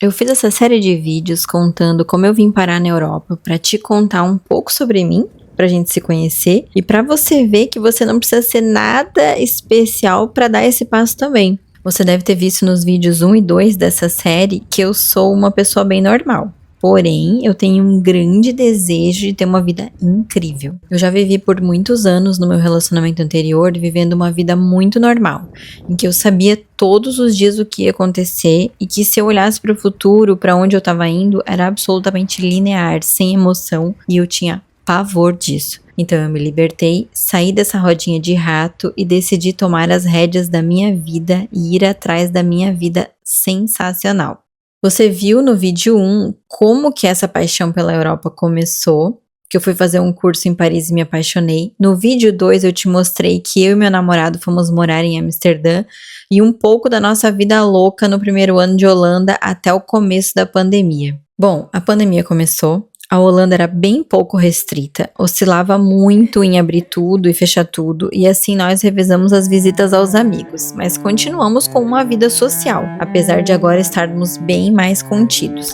Eu fiz essa série de vídeos contando como eu vim parar na Europa para te contar um pouco sobre mim, pra gente se conhecer e pra você ver que você não precisa ser nada especial pra dar esse passo também. Você deve ter visto nos vídeos 1 e 2 dessa série que eu sou uma pessoa bem normal. Porém, eu tenho um grande desejo de ter uma vida incrível. Eu já vivi por muitos anos no meu relacionamento anterior, vivendo uma vida muito normal, em que eu sabia todos os dias o que ia acontecer e que se eu olhasse para o futuro, para onde eu estava indo, era absolutamente linear, sem emoção, e eu tinha pavor disso. Então eu me libertei, saí dessa rodinha de rato e decidi tomar as rédeas da minha vida e ir atrás da minha vida sensacional. Você viu no vídeo 1 como que essa paixão pela Europa começou, que eu fui fazer um curso em Paris e me apaixonei. No vídeo 2 eu te mostrei que eu e meu namorado fomos morar em Amsterdã e um pouco da nossa vida louca no primeiro ano de Holanda até o começo da pandemia. Bom, a pandemia começou. A Holanda era bem pouco restrita, oscilava muito em abrir tudo e fechar tudo, e assim nós revezamos as visitas aos amigos, mas continuamos com uma vida social, apesar de agora estarmos bem mais contidos.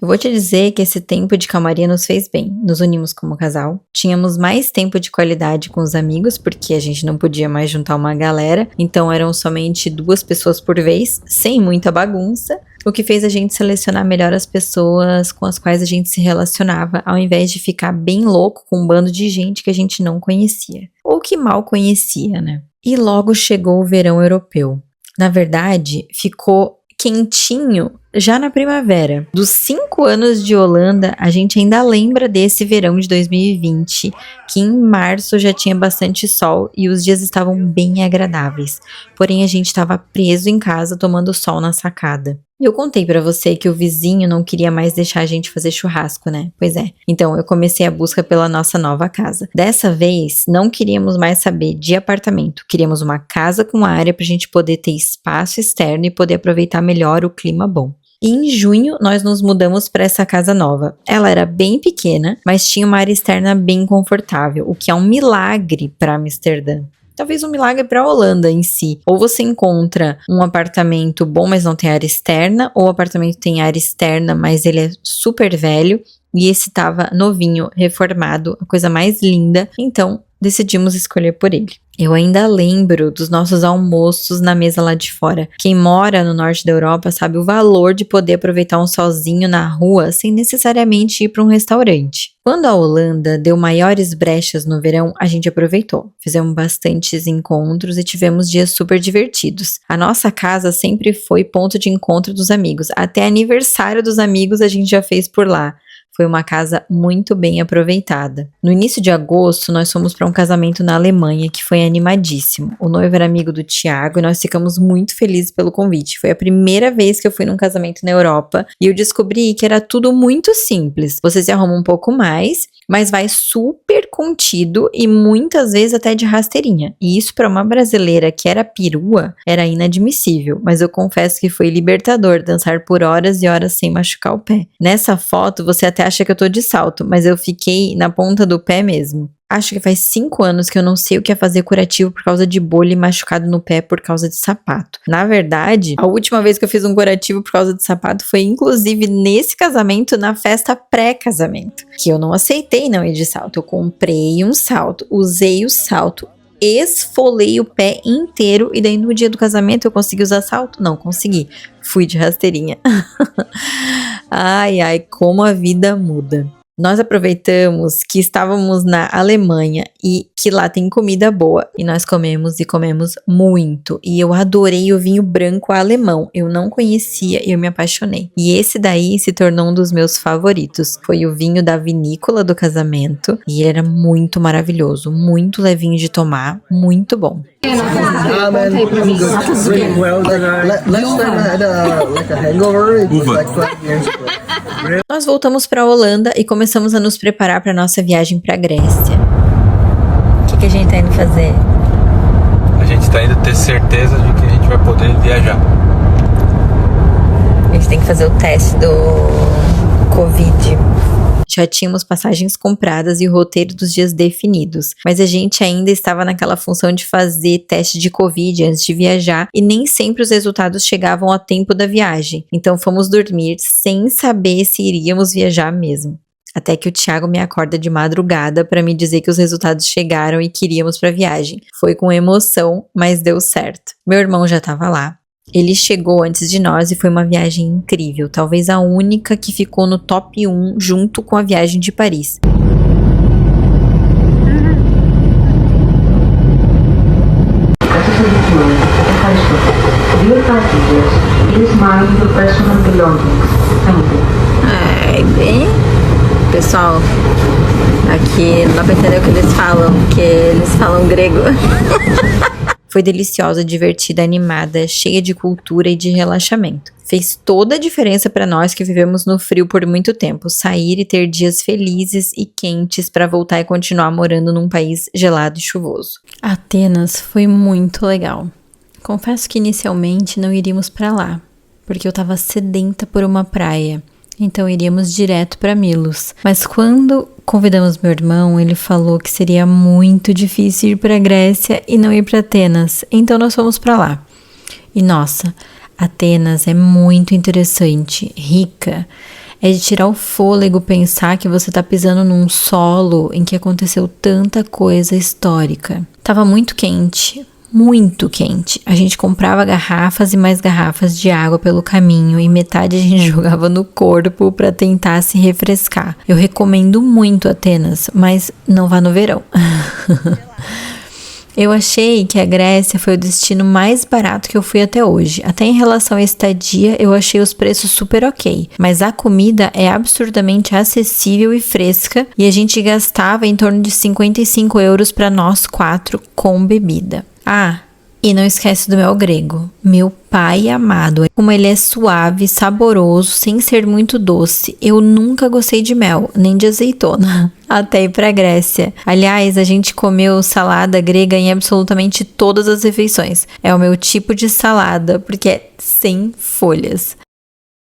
Eu vou te dizer que esse tempo de calmaria nos fez bem, nos unimos como casal, tínhamos mais tempo de qualidade com os amigos, porque a gente não podia mais juntar uma galera, então eram somente 2 pessoas por vez, sem muita bagunça, o que fez a gente selecionar melhor as pessoas com as quais a gente se relacionava, ao invés de ficar bem louco com um bando de gente que a gente não conhecia, ou que mal conhecia, né? E logo chegou o verão europeu. Na verdade, ficou quentinho já na primavera. Dos 5 anos de Holanda, a gente ainda lembra desse verão de 2020, que em março já tinha bastante sol e os dias estavam bem agradáveis. Porém, a gente estava preso em casa tomando sol na sacada. E eu contei pra você que o vizinho não queria mais deixar a gente fazer churrasco, né? Pois é. Então eu comecei a busca pela nossa nova casa. Dessa vez, não queríamos mais saber de apartamento. Queríamos uma casa com área pra gente poder ter espaço externo e poder aproveitar melhor o clima bom. E em junho, nós nos mudamos para essa casa nova. Ela era bem pequena, mas tinha uma área externa bem confortável, o que é um milagre para Amsterdã. Talvez um milagre para a Holanda em si. Ou você encontra um apartamento bom, mas não tem área externa, ou o apartamento tem área externa, mas ele é super velho, e esse estava novinho, reformado, a coisa mais linda, então decidimos escolher por ele. Eu ainda lembro dos nossos almoços na mesa lá de fora. Quem mora no norte da Europa sabe o valor de poder aproveitar um solzinho na rua sem necessariamente ir para um restaurante. Quando a Holanda deu maiores brechas no verão, a gente aproveitou. Fizemos bastantes encontros e tivemos dias super divertidos. A nossa casa sempre foi ponto de encontro dos amigos. Até aniversário dos amigos a gente já fez por lá. Foi uma casa muito bem aproveitada. No início de agosto, nós fomos para um casamento na Alemanha, que foi animadíssimo. O noivo era amigo do Thiago e nós ficamos muito felizes pelo convite. Foi a primeira vez que eu fui num casamento na Europa e eu descobri que era tudo muito simples. Você se arruma um pouco mais, mas vai super contido e muitas vezes até de rasteirinha. E isso para uma brasileira que era perua era inadmissível, mas eu confesso que foi libertador dançar por horas e horas sem machucar o pé. Nessa foto você até acha que eu tô de salto, mas eu fiquei na ponta do pé mesmo. Acho que faz 5 anos que eu não sei o que é fazer curativo por causa de bolha e machucado no pé por causa de sapato. Na verdade, a última vez que eu fiz um curativo por causa de sapato foi inclusive nesse casamento, na festa pré-casamento. Que eu não aceitei não ir de salto. Eu comprei um salto, usei o salto, esfolei o pé inteiro e daí no dia do casamento eu consegui usar salto? Não consegui. Fui de rasteirinha. Ai, ai, como a vida muda. Nós aproveitamos que estávamos na Alemanha e que lá tem comida boa. E nós comemos e comemos muito. E eu adorei o vinho branco alemão. Eu não conhecia e eu me apaixonei. E esse daí se tornou um dos meus favoritos. Foi o vinho da vinícola do casamento. E ele era muito maravilhoso. Muito levinho de tomar. Muito bom. Nós voltamos para a Holanda e começamos a nos preparar para nossa viagem para a Grécia. O que a gente tá indo fazer? A gente tá indo ter certeza de que a gente vai poder viajar. A gente tem que fazer o teste do Covid. Já tínhamos passagens compradas e o roteiro dos dias definidos, mas a gente ainda estava naquela função de fazer teste de Covid antes de viajar e nem sempre os resultados chegavam a tempo da viagem, então fomos dormir sem saber se iríamos viajar mesmo. Até que o Thiago me acorda de madrugada para me dizer que os resultados chegaram e que iríamos para a viagem. Foi com emoção, mas deu certo. Meu irmão já estava lá. Ele chegou antes de nós e foi uma viagem incrível, talvez a única que ficou no top 1 junto com a viagem de Paris. Bem, pessoal, aqui não dá pra entender o que eles falam, porque eles falam grego. Foi deliciosa, divertida, animada, cheia de cultura e de relaxamento. Fez toda a diferença para nós que vivemos no frio por muito tempo, sair e ter dias felizes e quentes para voltar e continuar morando num país gelado e chuvoso. Atenas foi muito legal. Confesso que inicialmente não iríamos para lá, porque eu estava sedenta por uma praia. Então iríamos direto para Milos. Mas quando convidamos meu irmão, ele falou que seria muito difícil ir para a Grécia e não ir para Atenas. Então nós fomos para lá. E nossa, Atenas é muito interessante, rica. É de tirar o fôlego pensar que você tá pisando num solo em que aconteceu tanta coisa histórica. Tava muito quente. Muito quente. A gente comprava garrafas e mais garrafas de água pelo caminho e metade a gente jogava no corpo para tentar se refrescar. Eu recomendo muito Atenas, mas não vá no verão. Eu achei que a Grécia foi o destino mais barato que eu fui até hoje. Até em relação à estadia, eu achei os preços super ok. Mas a comida é absurdamente acessível e fresca e a gente gastava em torno de 55 euros para nós 4 com bebida. Ah, e não esquece do mel grego, meu pai amado. Como ele é suave, saboroso, sem ser muito doce. Eu nunca gostei de mel, nem de azeitona. Até ir pra Grécia. Aliás, a gente comeu salada grega em absolutamente todas as refeições. É o meu tipo de salada, porque é sem folhas.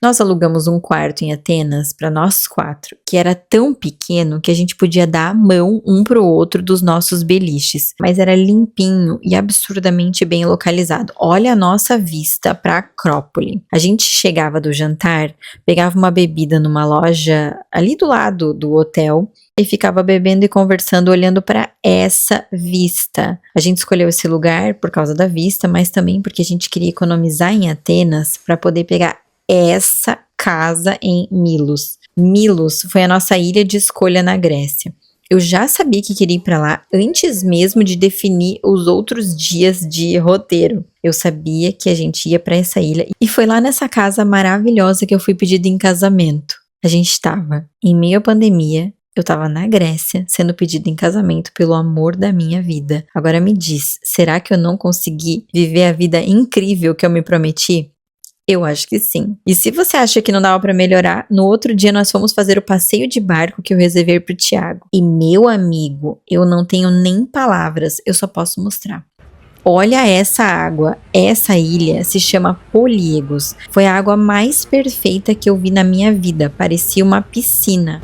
Nós alugamos um quarto em Atenas para nós 4, que era tão pequeno que a gente podia dar a mão um pro outro dos nossos beliches, mas era limpinho e absurdamente bem localizado. Olha a nossa vista para a Acrópole. A gente chegava do jantar, pegava uma bebida numa loja ali do lado do hotel e ficava bebendo e conversando olhando para essa vista. A gente escolheu esse lugar por causa da vista, mas também porque a gente queria economizar em Atenas para poder pegar essa casa em Milos. Milos foi a nossa ilha de escolha na Grécia. Eu já sabia que queria ir para lá antes mesmo de definir os outros dias de roteiro. Eu sabia que a gente ia para essa ilha e foi lá nessa casa maravilhosa que eu fui pedida em casamento. A gente estava em meio à pandemia, eu estava na Grécia sendo pedida em casamento pelo amor da minha vida. Agora me diz, será que eu não consegui viver a vida incrível que eu me prometi? Eu acho que sim. E se você acha que não dava pra melhorar, no outro dia nós fomos fazer o passeio de barco que eu reservei pro Thiago. E meu amigo, eu não tenho nem palavras, eu só posso mostrar. Olha essa água, essa ilha se chama Poliegos. Foi a água mais perfeita que eu vi na minha vida, parecia uma piscina.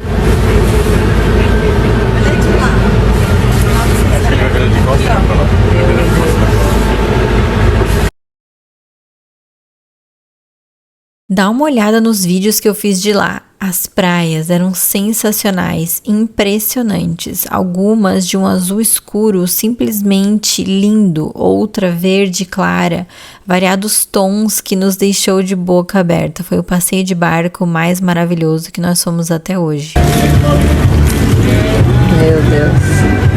Dá uma olhada nos vídeos que eu fiz de lá. As praias eram sensacionais, impressionantes. Algumas de um azul escuro simplesmente lindo, outra verde clara, variados tons que nos deixou de boca aberta. Foi o passeio de barco mais maravilhoso que nós fomos até hoje. Meu Deus.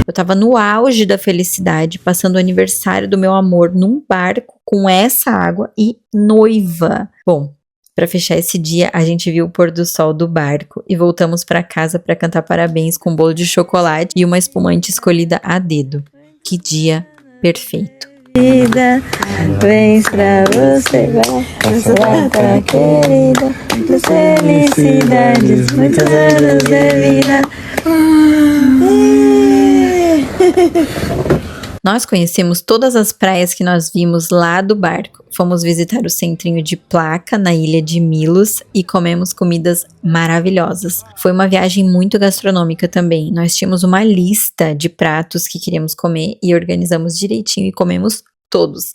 Eu tava no auge da felicidade, passando o aniversário do meu amor num barco com essa água e noiva. Bom, para fechar esse dia, a gente viu o pôr do sol do barco e voltamos para casa para cantar parabéns com um bolo de chocolate e uma espumante escolhida a dedo. Que dia perfeito. Vida, vem pra você, nossa data querida, muitas felicidades, muitos anos de vida. Nós conhecemos todas as praias que nós vimos lá do barco. Fomos visitar o centrinho de Placa, na ilha de Milos, e comemos comidas maravilhosas. Foi uma viagem muito gastronômica também. Nós tínhamos uma lista de pratos que queríamos comer e organizamos direitinho e comemos todos.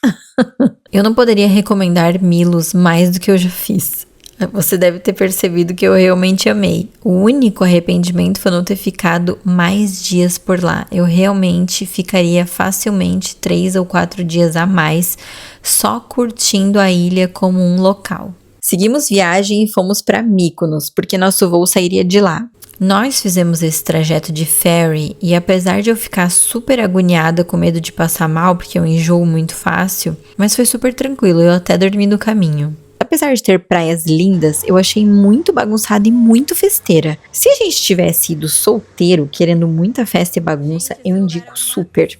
Eu não poderia recomendar Milos mais do que eu já fiz. Você deve ter percebido que eu realmente amei. O único arrependimento foi não ter ficado mais dias por lá. Eu realmente ficaria facilmente 3 ou 4 dias a mais, só curtindo a ilha como um local. Seguimos viagem e fomos para Mykonos, porque nosso voo sairia de lá. Nós fizemos esse trajeto de ferry e apesar de eu ficar super agoniada com medo de passar mal, porque eu enjoo muito fácil, mas foi super tranquilo, eu até dormi no caminho. Apesar de ter praias lindas, eu achei muito bagunçada e muito festeira. Se a gente tivesse ido solteiro, querendo muita festa e bagunça, eu indico super.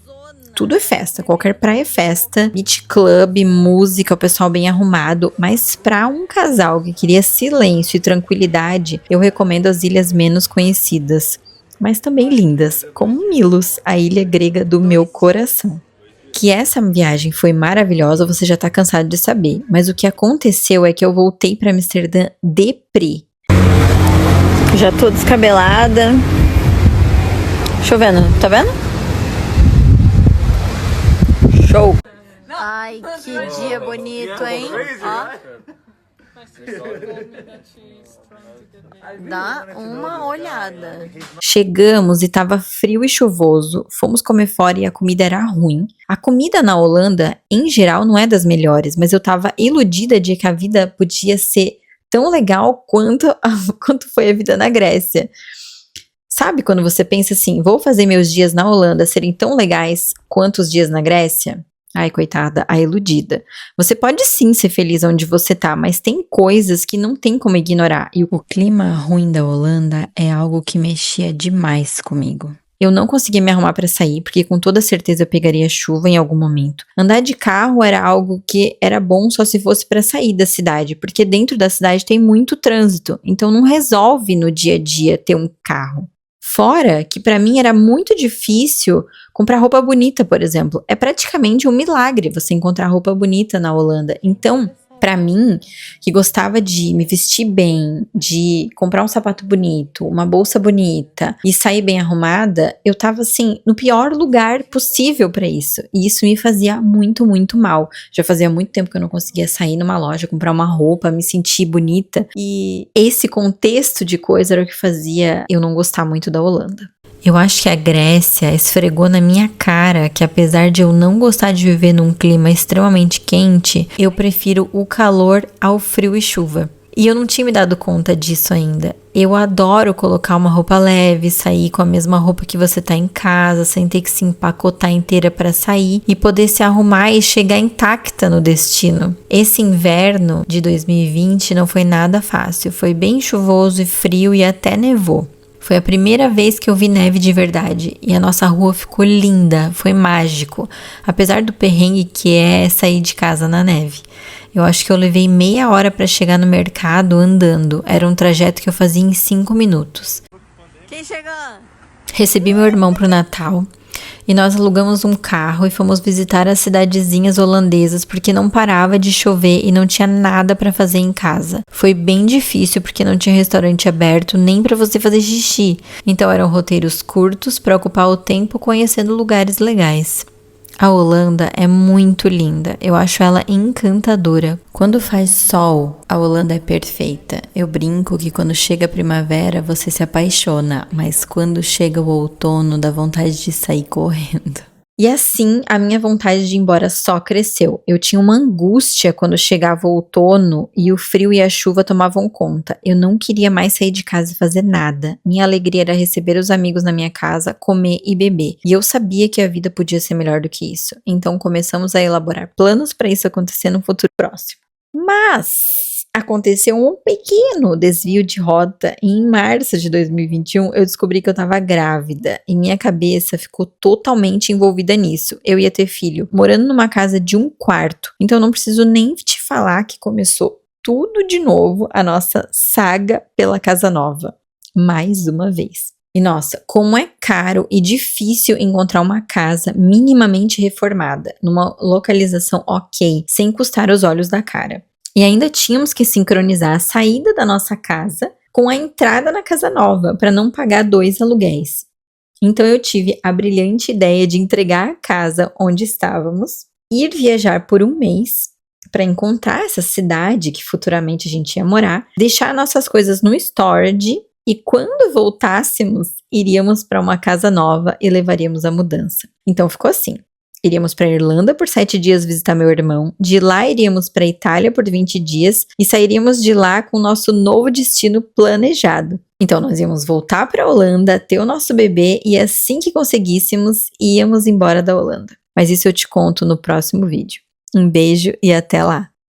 Tudo é festa, qualquer praia é festa, beach club, música, o pessoal bem arrumado, mas para um casal que queria silêncio e tranquilidade, eu recomendo as ilhas menos conhecidas, mas também lindas, como Milos, a ilha grega do meu coração. Que essa viagem foi maravilhosa, você já tá cansado de saber, mas o que aconteceu é que eu voltei para Amsterdã deprê. Já tô descabelada, chovendo, tá vendo? Show! Ai, que dia bonito, hein? Ó. Dá uma olhada. Chegamos e tava frio e chuvoso. Fomos comer fora e a comida era ruim. A comida na Holanda, em geral, não é das melhores, mas eu tava iludida de que a vida podia ser tão legal quanto foi a vida na Grécia. Sabe quando você pensa assim, vou fazer meus dias na Holanda serem tão legais quanto os dias na Grécia? Ai, coitada, a iludida. Você pode sim ser feliz onde você tá, mas tem coisas que não tem como ignorar. E o clima ruim da Holanda é algo que mexia demais comigo. Eu não conseguia me arrumar para sair, porque com toda certeza eu pegaria chuva em algum momento. Andar de carro era algo que era bom só se fosse para sair da cidade, porque dentro da cidade tem muito trânsito, então não resolve no dia a dia ter um carro. Fora que para mim era muito difícil comprar roupa bonita, por exemplo. É praticamente um milagre você encontrar roupa bonita na Holanda. Então, para mim, que gostava de me vestir bem, de comprar um sapato bonito, uma bolsa bonita e sair bem arrumada, eu tava assim, no pior lugar possível para isso. E isso me fazia muito, muito mal. Já fazia muito tempo que eu não conseguia sair numa loja, comprar uma roupa, me sentir bonita. E esse contexto de coisa era o que fazia eu não gostar muito da Holanda. Eu acho que a Grécia esfregou na minha cara que apesar de eu não gostar de viver num clima extremamente quente, eu prefiro o calor ao frio e chuva. E eu não tinha me dado conta disso ainda. Eu adoro colocar uma roupa leve, sair com a mesma roupa que você tá em casa, sem ter que se empacotar inteira para sair e poder se arrumar e chegar intacta no destino. Esse inverno de 2020 não foi nada fácil, foi bem chuvoso e frio e até nevou. Foi a primeira vez que eu vi neve de verdade e a nossa rua ficou linda, foi mágico, apesar do perrengue que é sair de casa na neve. Eu acho que eu levei meia hora para chegar no mercado andando, era um trajeto que eu fazia em 5 minutos. Quem chegou? Recebi meu irmão pro Natal e nós alugamos um carro e fomos visitar as cidadezinhas holandesas porque não parava de chover e não tinha nada para fazer em casa. Foi bem difícil porque não tinha restaurante aberto nem para você fazer xixi. Então eram roteiros curtos para ocupar o tempo conhecendo lugares legais. A Holanda é muito linda, eu acho ela encantadora. Quando faz sol, a Holanda é perfeita. Eu brinco que quando chega a primavera você se apaixona, mas quando chega o outono dá vontade de sair correndo. E assim, a minha vontade de ir embora só cresceu. Eu tinha uma angústia quando chegava o outono e o frio e a chuva tomavam conta. Eu não queria mais sair de casa e fazer nada. Minha alegria era receber os amigos na minha casa, comer e beber. E eu sabia que a vida podia ser melhor do que isso. Então começamos a elaborar planos para isso acontecer no futuro próximo. Mas aconteceu um pequeno desvio de rota e em março de 2021 eu descobri que eu estava grávida e minha cabeça ficou totalmente envolvida nisso. Eu ia ter filho, morando numa casa de 1 quarto, então eu não preciso nem te falar que começou tudo de novo a nossa saga pela casa nova, mais uma vez. E nossa, como é caro e difícil encontrar uma casa minimamente reformada, numa localização ok, sem custar os olhos da cara. E ainda tínhamos que sincronizar a saída da nossa casa com a entrada na casa nova, para não pagar 2 aluguéis. Então eu tive a brilhante ideia de entregar a casa onde estávamos, ir viajar por 1 mês para encontrar essa cidade que futuramente a gente ia morar, deixar nossas coisas no storage e quando voltássemos, iríamos para uma casa nova e levaríamos a mudança. Então ficou assim. Iríamos para a Irlanda por 7 dias visitar meu irmão, de lá iríamos para a Itália por 20 dias e sairíamos de lá com o nosso novo destino planejado. Então nós íamos voltar para a Holanda, ter o nosso bebê e assim que conseguíssemos, íamos embora da Holanda. Mas isso eu te conto no próximo vídeo. Um beijo e até lá!